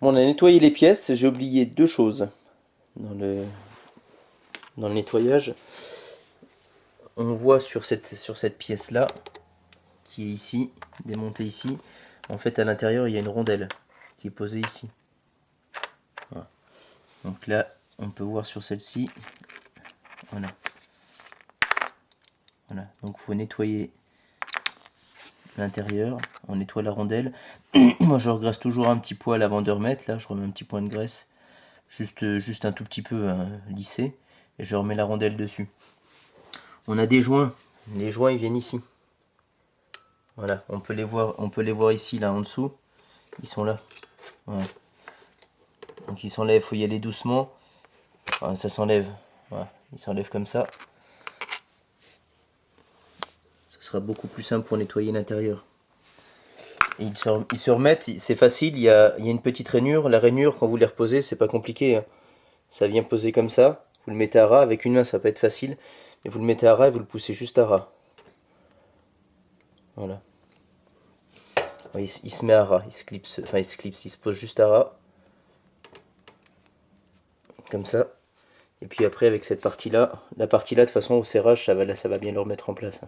Bon, on a nettoyé les pièces, j'ai oublié deux choses dans le nettoyage. On voit sur cette pièce-là, qui est ici, démontée ici, en fait à l'intérieur il y a une rondelle qui est posée ici. Voilà. Donc là, on peut voir sur celle-ci, voilà. Voilà, donc il faut nettoyer l'intérieur, on nettoie la rondelle. Moi je regraisse toujours un petit poil avant de remettre, là je remets un petit point de graisse, juste un tout petit peu lissé, et je remets la rondelle dessus. On a des joints, les joints ils viennent ici. Voilà, on peut les voir ici, là en dessous, ils sont là. Voilà. Donc ils s'enlèvent, il faut y aller doucement. Voilà, ça s'enlève, voilà, ils s'enlèvent comme ça. Ce sera beaucoup plus simple pour nettoyer l'intérieur. Et ils se remettent, c'est facile, il y a une petite rainure. La rainure, quand vous les reposez, c'est pas compliqué, hein. Ça vient poser comme ça, vous le mettez à ras, avec une main ça peut être facile, mais vous le mettez à ras et vous le poussez juste à ras. Voilà. Il se met à ras, il se pose juste à ras. Comme ça. Et puis après avec cette partie-là, la partie-là de toute façon au serrage, ça va bien le remettre en place.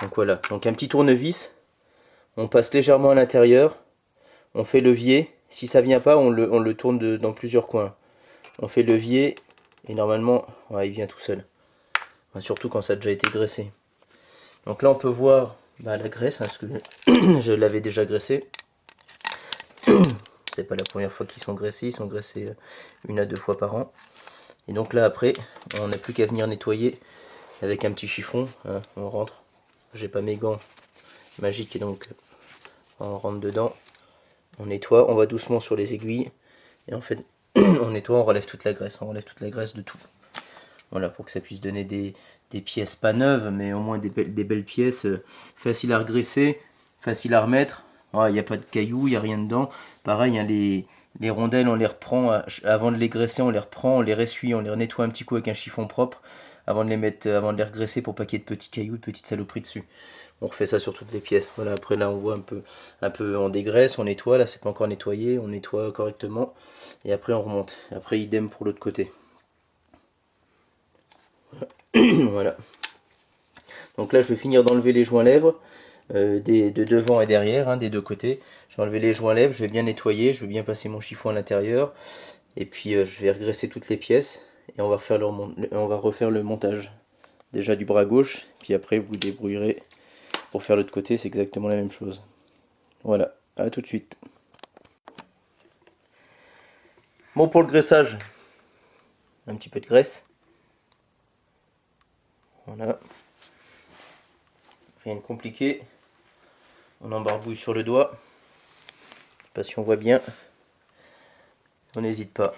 Donc voilà, donc un petit tournevis, on passe légèrement à l'intérieur, on fait levier, si ça vient pas, on le tourne dans plusieurs coins. On fait levier, et normalement, ouais, il vient tout seul. Enfin, surtout quand ça a déjà été graissé. Donc là on peut voir la graisse, hein, parce que je l'avais déjà graissé. C'est pas la première fois qu'ils sont graissés, ils sont graissés 1 à 2 fois par an. Et donc là après, on n'a plus qu'à venir nettoyer avec un petit chiffon, hein, on rentre. J'ai pas mes gants magiques, et donc on rentre dedans, on nettoie, on va doucement sur les aiguilles, et en fait on nettoie, on relève toute la graisse de tout. Voilà, pour que ça puisse donner des pièces pas neuves, mais au moins des belles pièces, faciles à regraisser, faciles à remettre. Il n'y a pas de cailloux, il n'y a rien dedans. Pareil, hein, les rondelles, on les reprend, avant de les graisser, on les reprend, on les ressuie, on les nettoie un petit coup avec un chiffon propre, avant de les regraisser pour pas qu'il y ait de petits cailloux, de petites saloperies dessus. On refait ça sur toutes les pièces. Voilà, après là on voit un peu on dégraisse, on nettoie, là c'est pas encore nettoyé, on nettoie correctement, et après on remonte. Après idem pour l'autre côté. Voilà. Donc là je vais finir d'enlever les joints lèvres, de devant et derrière, hein, des deux côtés. Je vais enlever les joints lèvres, je vais bien nettoyer, je vais bien passer mon chiffon à l'intérieur, et puis je vais regraisser toutes les pièces, et on va refaire le montage. Déjà du bras gauche, puis après vous débrouillerez pour faire l'autre côté, c'est exactement la même chose. Voilà, à tout de suite. Bon, pour le graissage, un petit peu de graisse. Voilà. Rien de compliqué. On embarbouille sur le doigt. Je sais pas si on voit bien. On n'hésite pas.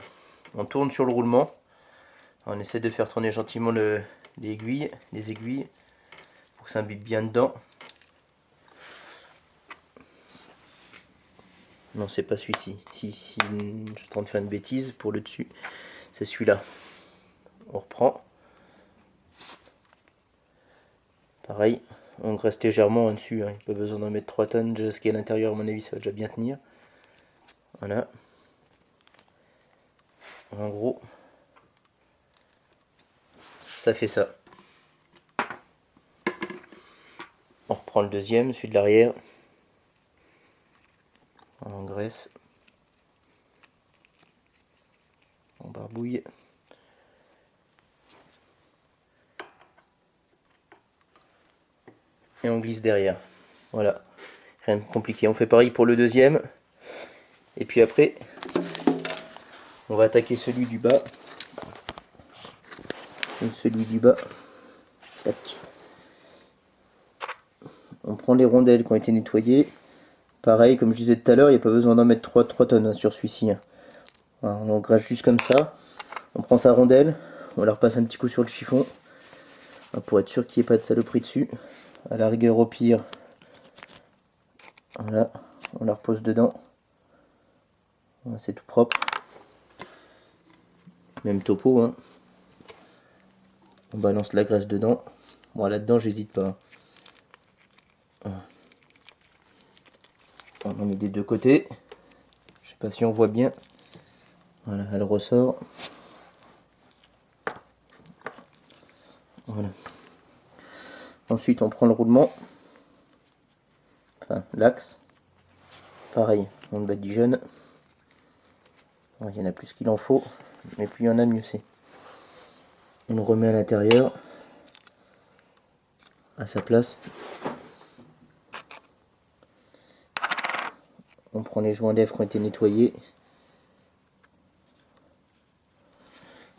On tourne sur le roulement. On essaie de faire tourner gentiment les aiguilles pour que ça imbibe bien dedans. Non, c'est pas celui-ci. Si je tente de faire une bêtise, pour le dessus, c'est celui-là. On reprend. Pareil, on graisse légèrement en dessus, hein. Il n'y a pas besoin d'en mettre 3 tonnes. Déjà ce qui est à l'intérieur, à mon avis, ça va déjà bien tenir. Voilà. En gros, ça fait ça. On reprend le deuxième, celui de l'arrière. On engraisse. On barbouille. Et on glisse derrière. Voilà. Rien de compliqué. On fait pareil pour le deuxième. Et puis après, on va attaquer celui du bas. Et celui du bas. Tac. On prend les rondelles qui ont été nettoyées. Pareil, comme je disais tout à l'heure, il n'y a pas besoin d'en mettre 3 tonnes, hein, sur celui-ci. Voilà, on engraisse juste comme ça. On prend sa rondelle. On la repasse un petit coup sur le chiffon, pour être sûr qu'il n'y ait pas de saloperie dessus. À la rigueur, au pire, voilà, on la repose dedans. Voilà, c'est tout propre. Même topo, hein. On balance la graisse dedans. Bon, là-dedans, j'hésite pas. On en met des deux côtés. Je sais pas si on voit bien. Voilà, elle ressort. Voilà. Ensuite, on prend le roulement. Enfin, l'axe. Pareil, on le badigeonne. Il y en a plus qu'il en faut, mais plus il y en a, mieux c'est. On le remet à l'intérieur, à sa place. On prend les joints lèvres qui ont été nettoyés.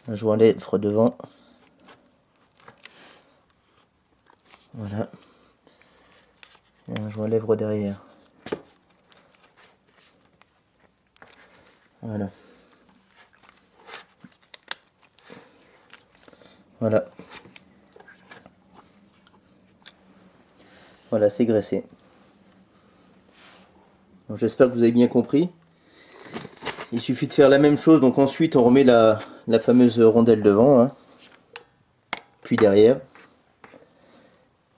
Un joint lèvre devant. Voilà. Et un joint lèvre derrière. Voilà. Voilà. Voilà, c'est graissé. J'espère que vous avez bien compris. Il suffit de faire la même chose. Donc ensuite, on remet la fameuse rondelle devant. Hein. Puis derrière.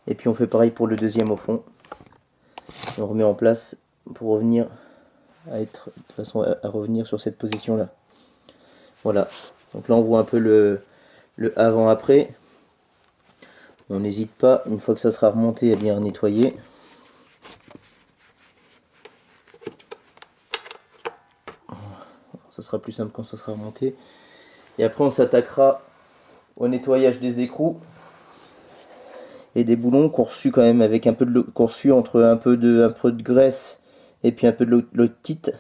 Et puis on fait pareil pour le deuxième au fond. On remet en place pour revenir à être de façon à revenir sur cette position là. Voilà. Donc là on voit un peu le avant-après. On n'hésite pas, une fois que ça sera remonté, à bien nettoyer. Ça sera plus simple quand ça sera remonté. Et après on s'attaquera au nettoyage des écrous et des boulons qu'on reçut quand même avec un peu de qu'on reçut entre un peu de graisse et puis un peu de l'octite.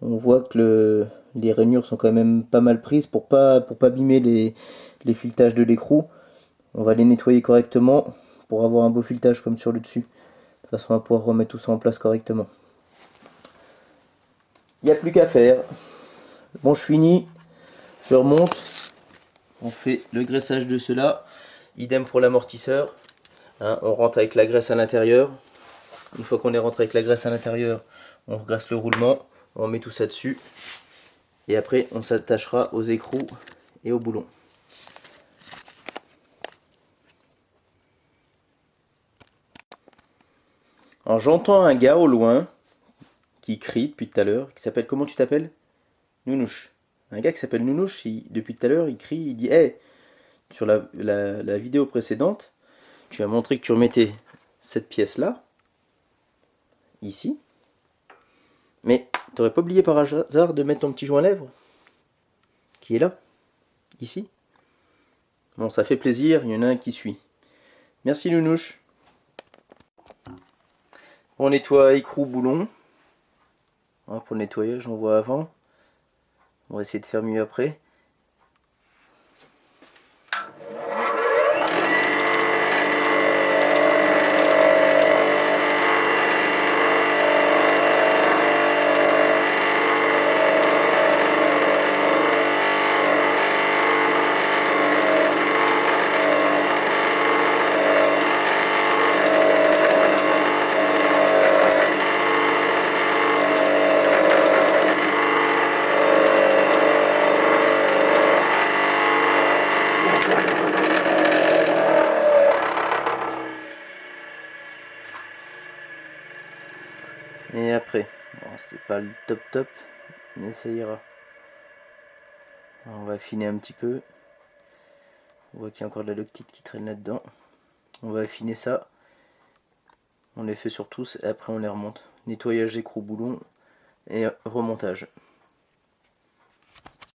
On voit que les rainures sont quand même pas mal prises pour pas abîmer les filetage de l'écrou. On va les nettoyer correctement pour avoir un beau filetage comme sur le dessus, de façon à pouvoir remettre tout ça en place correctement. Il n'y a plus qu'à faire. Bon, je finis, je remonte, on fait le graissage de cela, idem pour l'amortisseur. Hein, on rentre avec la graisse à l'intérieur. Une fois qu'on est rentré avec la graisse à l'intérieur, on regraisse le roulement, on met tout ça dessus. Et après, on s'attachera aux écrous et aux boulons. Alors j'entends un gars au loin qui crie depuis tout à l'heure, qui s'appelle, comment tu t'appelles? Nounouche. Un gars qui s'appelle Nounouche, depuis tout à l'heure, il crie, il dit hey, sur la vidéo précédente, tu as montré que tu remettais cette pièce-là, ici, mais t'aurais pas oublié par hasard de mettre ton petit joint lèvre qui est là, ici. Bon, ça fait plaisir, il y en a un qui suit. Merci Nounouche. On nettoie écrou, boulon. Hein, pour le nettoyage, on voit avant. On va essayer de faire mieux après. Et après, bon, c'était pas le top, mais ça ira. Alors, on va affiner un petit peu. On voit qu'il y a encore de la loctite qui traîne là-dedans. On va affiner ça. On les fait sur tous et après on les remonte. Nettoyage écrou boulon et remontage.